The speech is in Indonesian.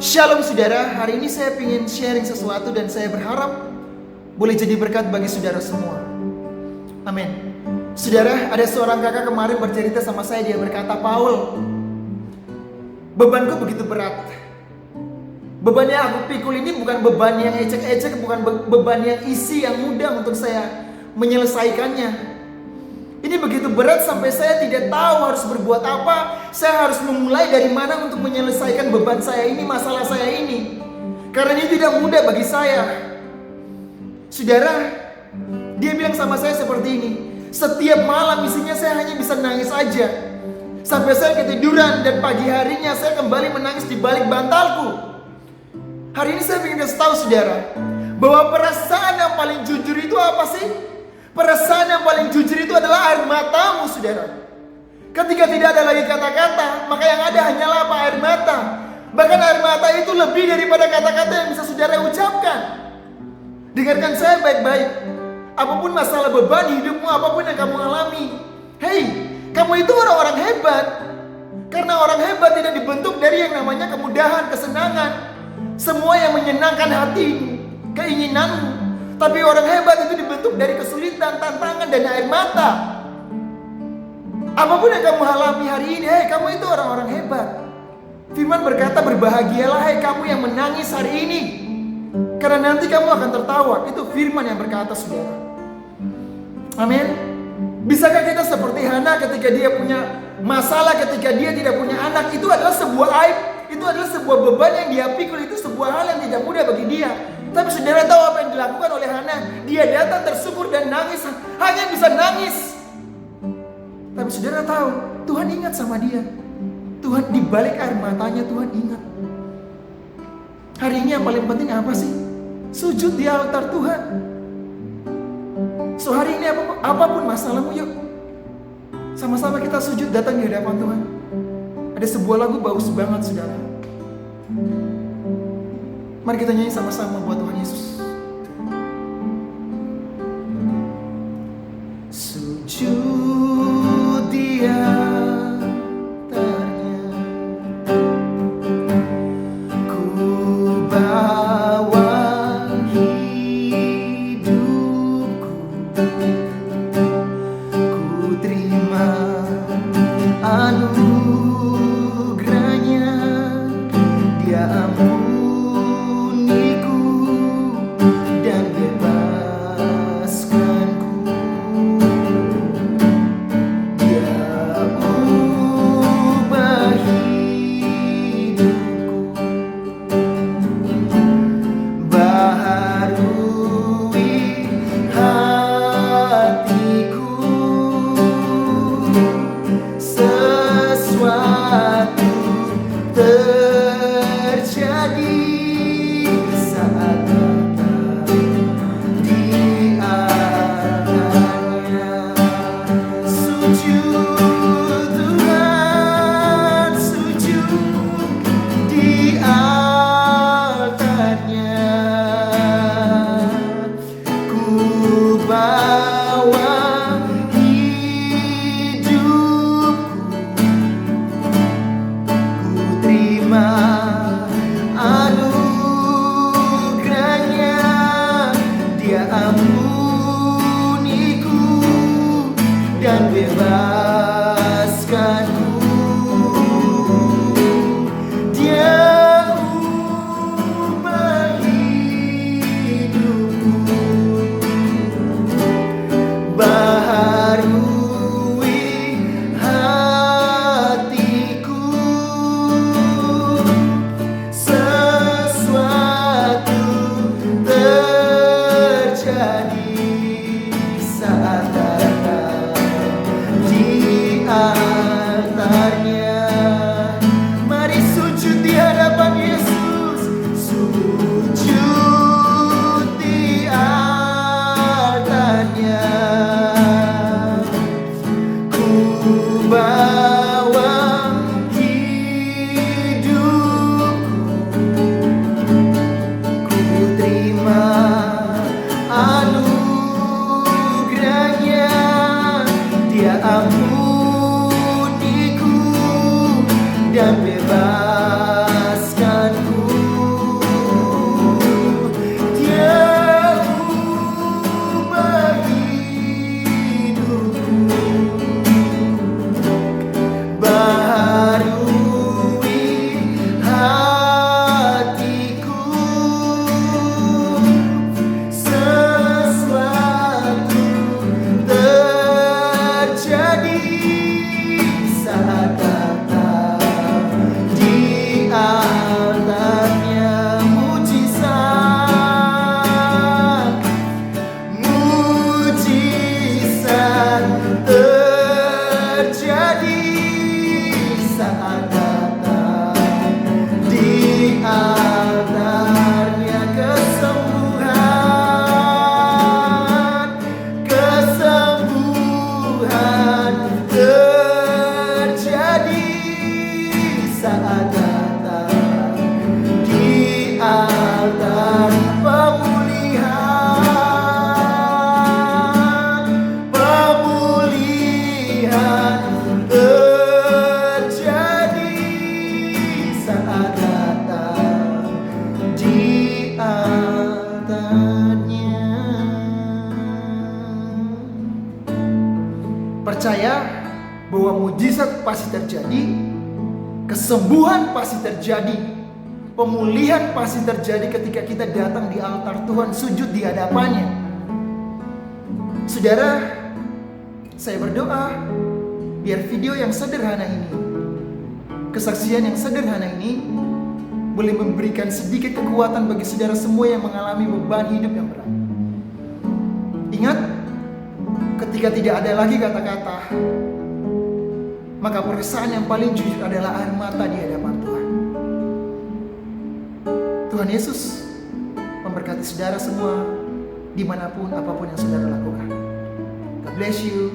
Shalom saudara, hari ini saya ingin sharing sesuatu dan saya berharap boleh jadi berkat bagi saudara semua. Amin. Saudara, ada seorang kakak kemarin bercerita sama saya, dia berkata, Paul, bebanku begitu berat. Beban yang aku pikul ini bukan beban yang ecek-ecek, bukan beban yang isi yang mudah untuk saya menyelesaikannya. Ini begitu berat sampai saya tidak tahu harus berbuat apa. Saya harus memulai dari mana untuk menyelesaikan beban saya ini, masalah saya ini. Karena ini tidak mudah bagi saya. Saudara, dia bilang sama saya seperti ini. Setiap malam isinya saya hanya bisa nangis aja. Sampai saya ketiduran dan pagi harinya saya kembali menangis di balik bantalku. Hari ini saya ingin kasih tahu saudara, bahwa perasaan yang paling jujur itu apa sih? Perasaan yang paling jujur itu adalah air matamu, saudara. Ketika tidak ada lagi kata-kata, maka yang ada hanyalah apa? Air mata. Bahkan air mata itu lebih daripada kata-kata yang bisa saudara ucapkan. Dengarkan saya baik-baik. Apapun masalah beban hidupmu, apapun yang kamu alami, hey, kamu itu orang-orang hebat. Karena orang hebat tidak dibentuk dari yang namanya kemudahan, kesenangan, semua yang menyenangkan hatimu, keinginanmu. Tapi orang hebat itu dibentuk dari kesulitan, tantangan, dan air mata. Apapun yang kamu alami hari ini, hei, kamu itu orang-orang hebat. Firman berkata, berbahagialah hei kamu yang menangis hari ini, karena nanti kamu akan tertawa. Itu firman yang berkata, saudara. Amin. Bisakah kita seperti Hana ketika dia punya masalah, ketika dia tidak punya anak? Itu adalah sebuah aib, itu adalah sebuah beban yang dia pikul, itu sebuah hal yang tidak mudah bagi dia. Tapi saudara tahu apa yang dilakukan oleh Hana? Dia datang tersyukur dan nangis, hanya bisa nangis. Tapi saudara tahu, Tuhan ingat sama dia. Tuhan di balik air matanya, Tuhan ingat. Hari ini yang paling penting apa sih? Sujud di altar Tuhan. So hari ini apapun masalahmu, yuk sama-sama kita sujud datang di hadapan Tuhan. Ada sebuah lagu bagus banget, saudara. Mari kita nyanyi sama-sama buat Tuhan Yesus. Sujud di altarnya, ku bawa hidupku, ku terima anugerahnya, Dia terima anugerah. percaya bahwa mujizat pasti terjadi, kesembuhan pasti terjadi, pemulihan pasti terjadi ketika kita datang di altar Tuhan, sujud di hadapannya. Saudara, saya berdoa biar video yang sederhana ini, kesaksian yang sederhana ini boleh memberikan sedikit kekuatan bagi saudara semua yang mengalami beban hidup yang berat. Ingat, ketika tidak ada lagi kata-kata, maka perasaan yang paling jujur adalah air mata di hadapan Tuhan. Tuhan Yesus memberkati saudara semua dimanapun apapun yang saudara lakukan. God bless you.